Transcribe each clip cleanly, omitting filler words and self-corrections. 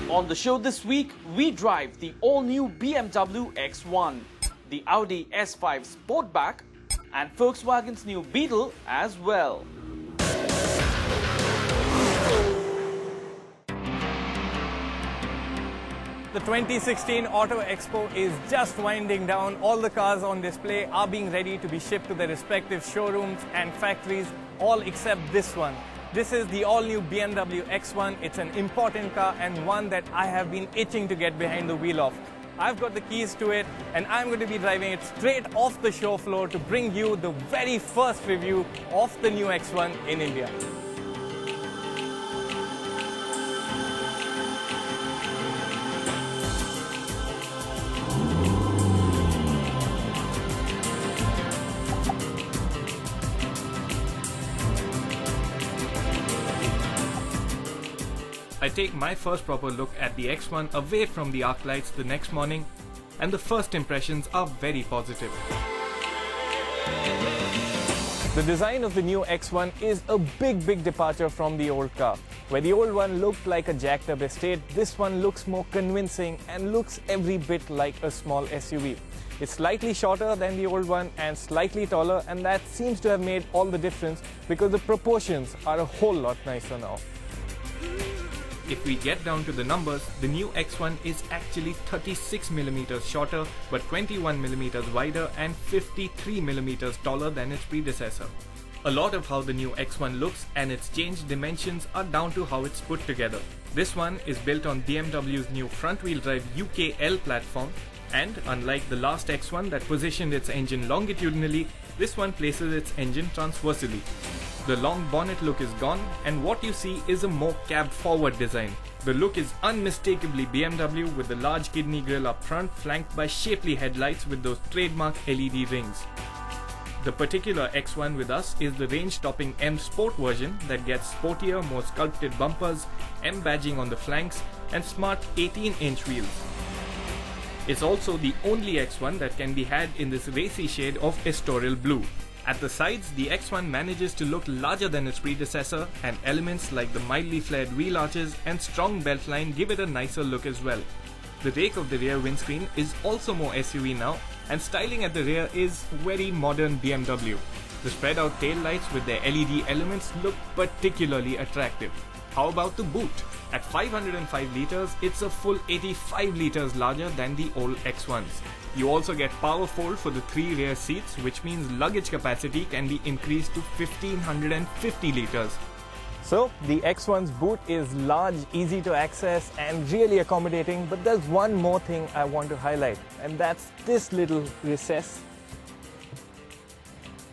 On the show this week, we drive the all-new BMW X1, the Audi S5 Sportback, and Volkswagen's new Beetle as well. The 2016 Auto Expo is just winding down. All the cars on display are being ready to be shipped to their respective showrooms and factories, all except this one. This is the all-new BMW X1. It's an important car and one that I have been itching to get behind the wheel of. I've got the keys to it and I'm going to be driving it straight off the show floor to bring you the very first review of the new X1 in India. I take my first proper look at the X1 away from the arc lights the next morning, and the first impressions are very positive. The design of the new X1 is a big departure from the old car. Where the old one looked like a jacked up estate, this one looks more convincing and looks every bit like a small SUV. It's slightly shorter than the old one and slightly taller, and that seems to have made all the difference because the proportions are a whole lot nicer now. If we get down to the numbers, the new X1 is actually 36mm shorter but 21mm wider and 53mm taller than its predecessor. A lot of how the new X1 looks and its changed dimensions are down to how it's put together. This one is built on BMW's new front-wheel drive UKL platform, and unlike the last X1 that positioned its engine longitudinally, this one places its engine transversely. The long bonnet look is gone, and what you see is a more cab-forward design. The look is unmistakably BMW with the large kidney grille up front, flanked by shapely headlights with those trademark LED rings. The particular X1 with us is the range-topping M Sport version that gets sportier, more sculpted bumpers, M badging on the flanks, and smart 18-inch wheels. It's also the only X1 that can be had in this racy shade of Estoril blue. At the sides, the X1 manages to look larger than its predecessor, and elements like the mildly flared wheel arches and strong beltline give it a nicer look as well. The rake of the rear windscreen is also more SUV now, and styling at the rear is very modern BMW. The spread out tail lights with their LED elements look particularly attractive. How about the boot? At 505 litres, it's a full 85 litres larger than the old X1s. You also get power fold for the 3 rear seats, which means luggage capacity can be increased to 1550 litres. So, the X1's boot is large, easy to access and really accommodating, but there's one more thing I want to highlight, and that's this little recess.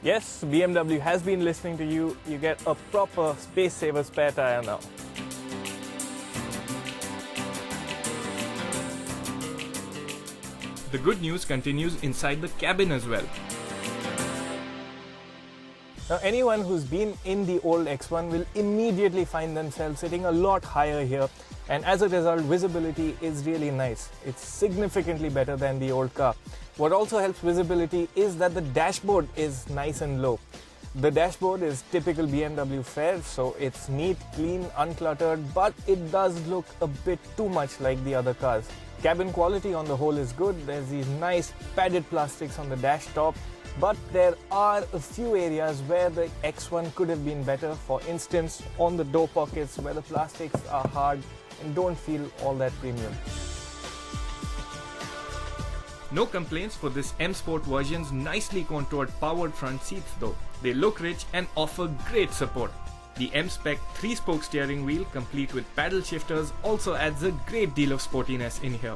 Yes, BMW has been listening to you. You get a proper space saver spare tyre now. The good news continues inside the cabin as well. Now, anyone who's been in the old X1 will immediately find themselves sitting a lot higher here, and as a result, visibility is really nice. It's significantly better than the old car. What also helps visibility is that the dashboard is nice and low. The dashboard is typical BMW fare, so it's neat, clean, uncluttered, but it does look a bit too much like the other cars. Cabin quality on the whole is good. There's these nice padded plastics on the dash top, but there are a few areas where the X1 could have been better. For instance, on the door pockets where the plastics are hard and don't feel all that premium. No complaints for this M Sport version's nicely contoured powered front seats though. They look rich and offer great support. The M-Spec 3-spoke steering wheel, complete with paddle shifters, also adds a great deal of sportiness in here.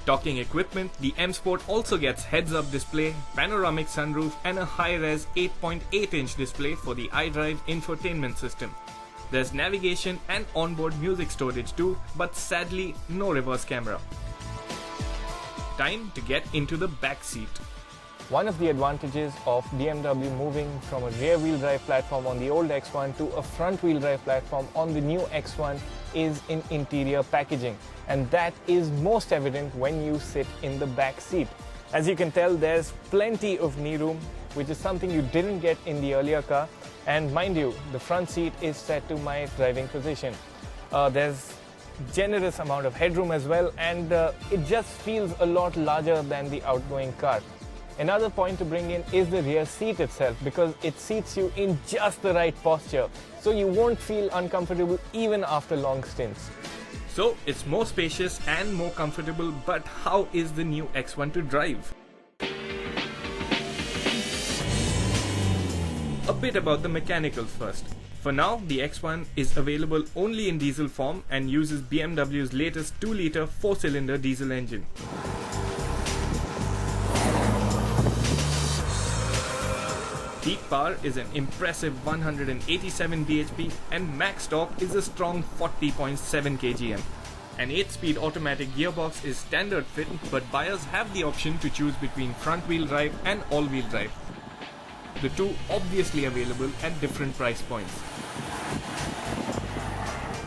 Talking equipment, the M Sport also gets heads-up display, panoramic sunroof and a high-res 8.8-inch display for the iDrive infotainment system. There's navigation and onboard music storage too, but sadly no reverse camera. Time to get into the back seat. One of the advantages of BMW moving from a rear-wheel drive platform on the old X1 to a front-wheel drive platform on the new X1 is in interior packaging, and that is most evident when you sit in the back seat. As you can tell, there's plenty of knee room, which is something you didn't get in the earlier car, and mind you, the front seat is set to my driving position. There's generous amount of headroom as well, and it just feels a lot larger than the outgoing car. Another point to bring in is the rear seat itself, because it seats you in just the right posture, so you won't feel uncomfortable even after long stints. So it's more spacious and more comfortable, but how is the new X1 to drive? A bit about the mechanicals first. For now, the X1 is available only in diesel form and uses BMW's latest 2-litre 4-cylinder diesel engine. Peak power is an impressive 187 bhp and max torque is a strong 40.7 kgm. An 8-speed automatic gearbox is standard fit, but buyers have the option to choose between front-wheel drive and all-wheel drive. The two obviously available at different price points.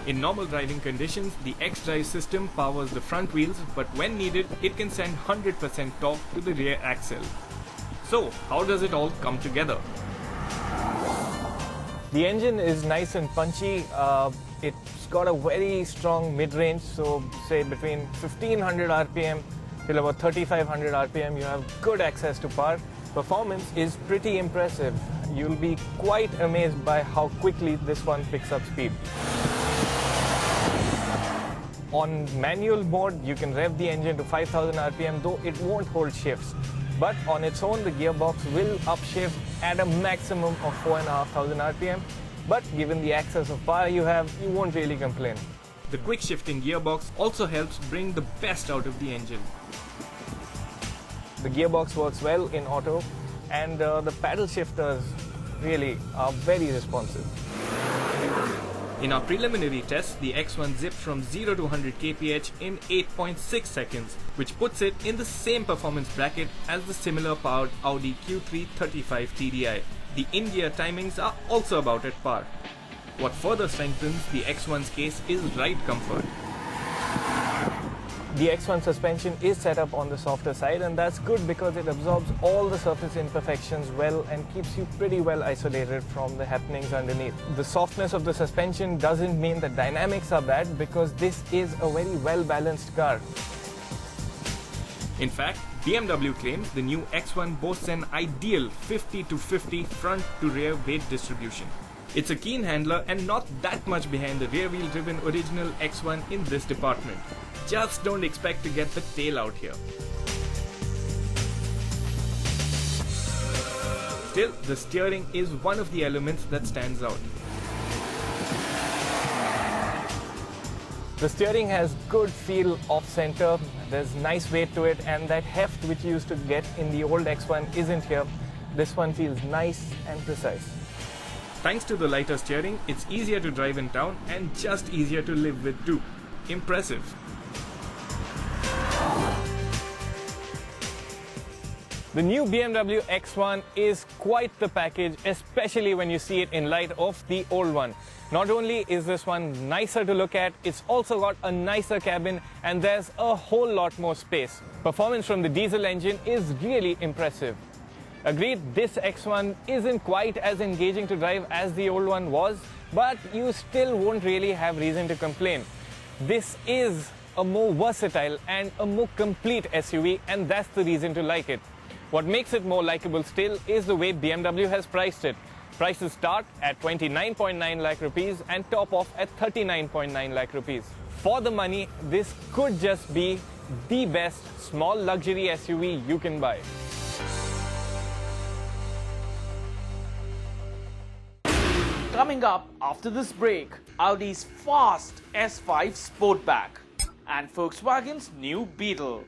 In normal driving conditions, the X-Drive system powers the front wheels, but when needed, it can send 100% torque to the rear axle. So, how does it all come together? The engine is nice and punchy. It's got a very strong mid-range, so say between 1500 RPM till about 3500 RPM, you have good access to power. Performance is pretty impressive. You'll be quite amazed by how quickly this one picks up speed. On manual mode, you can rev the engine to 5000 RPM, though it won't hold shifts. But on its own, the gearbox will upshift at a maximum of 4500 RPM. But given the access of power you have, you won't really complain. The quick shifting gearbox also helps bring the best out of the engine. The gearbox works well in auto, and the paddle shifters really are very responsive. In our preliminary test, the X1 zipped from 0 to 100 kph in 8.6 seconds, which puts it in the same performance bracket as the similar powered Audi Q3 35 TDI. The in-gear timings are also about at par. What further strengthens the X1's case is ride comfort. The X1 suspension is set up on the softer side, and that's good because it absorbs all the surface imperfections well and keeps you pretty well isolated from the happenings underneath. The softness of the suspension doesn't mean the dynamics are bad, because this is a very well-balanced car. In fact, BMW claims the new X1 boasts an ideal 50-50 front-to-rear weight distribution. It's a keen handler and not that much behind the rear-wheel driven original X1 in this department. Just don't expect to get the tail out here. Still, the steering is one of the elements that stands out. The steering has good feel off-center, there's nice weight to it, and that heft which you used to get in the old X1 isn't here. This one feels nice and precise. Thanks to the lighter steering, it's easier to drive in town and just easier to live with too. Impressive. The new BMW X1 is quite the package, especially when you see it in light of the old one. Not only is this one nicer to look at, it's also got a nicer cabin and there's a whole lot more space. Performance from the diesel engine is really impressive. Agreed, this X1 isn't quite as engaging to drive as the old one was, but you still won't really have reason to complain. This is a more versatile and a more complete SUV, and that's the reason to like it. What makes it more likable still is the way BMW has priced it. Prices start at 29.9 lakh rupees and top off at 39.9 lakh rupees. For the money, this could just be the best small luxury SUV you can buy. Coming up after this break, Audi's fast S5 Sportback and Volkswagen's new Beetle.